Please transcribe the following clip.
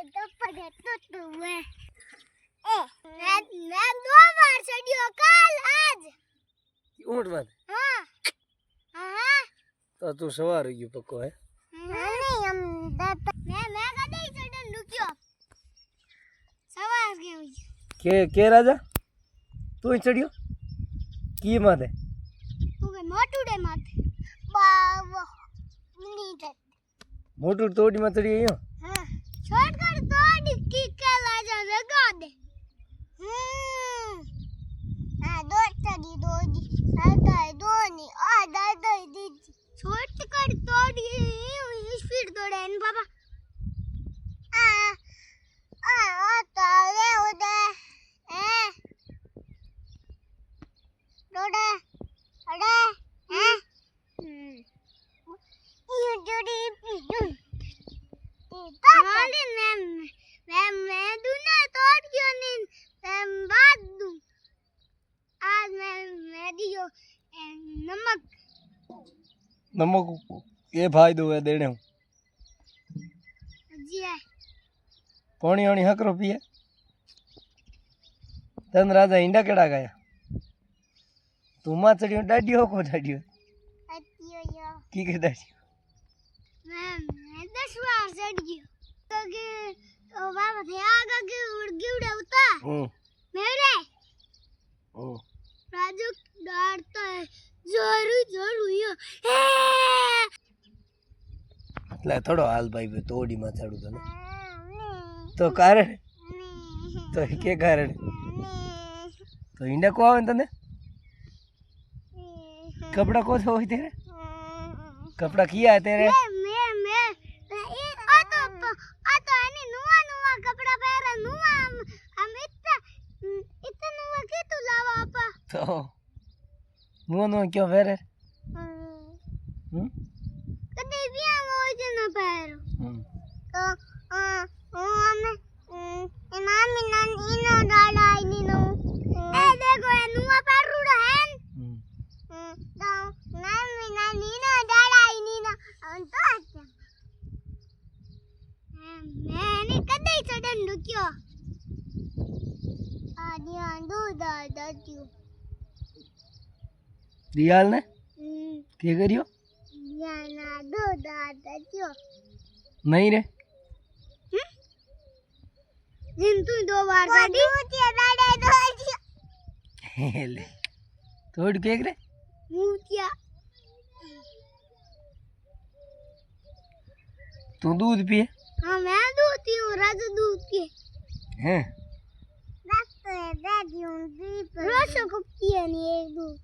तो पढ़े तो हुए मैं 2 बार चढ़ियो कल आज ऊंट में हां हां तो तू सवार हो गयो पक्को है नहीं हम मैं कदे चढ़न रुकियो सवार के राजा तू ही चढ़ियो की माथे तू के मोटूडे माथे बाव नीचे मोटू तोड़ी में चढ़ियो यो हां छोड़ कर तोड़ी की के लाजा लगा दे हां दो दादा दोनी आ दादा दीदी छोड़ कर तोड़ी स्पीड तोड़े न बाबा तारे उदे डोडे अड़े ये जोड़ी पीजू माली मैं दूना तोड़ क्यों नहीं मैं बात दूं आज मैं दियो नमक ये फायदो है देने हूं जी है पानी वाणी हकरो पिए तन राजा इंडा केड़ा गया तू मां चढ़ियो डाडियो को डाडियो अतियो यो की के डाडियो मैं 10 बार चढ़ गयो क्योंकि ओ बाबा थे आगा के उड़ गिवड़े उता मेरे राजू डरता है जोरू यो ले थोड़ो हाल भाई बे तोड़ी में चढ़ू तो कारण तो के कारण तो इंडा को आवे तने कपड़ा को तो होई तेरे कपड़ा किया है तेरे मैं आ तो एनी नुआ कपड़ा पहरा नुआ हम इतना नुआ के तू लावा आपा तो नुआ क्यों फेरे कदे भी हम हो जना पहरो तो हमें इमाम इनो डाला इनो ए देखो ये नुआ पहरुड़ा है तो नाम इनो डाला इनो तो अच्छा मैंने कदे चढ़न रुकियो आदि आंदू दादा क्यों दियाल ने के करियो ना दो दादा क्यों नहीं रे जिन तू 2 बार चढ़ी ले तोड़ के रे मूतिया तू दूध पिए हां मैं दूध पीऊं राजू दूध पिए हैं बस दे दूं दीप रोशो को पिए नहीं एक दूध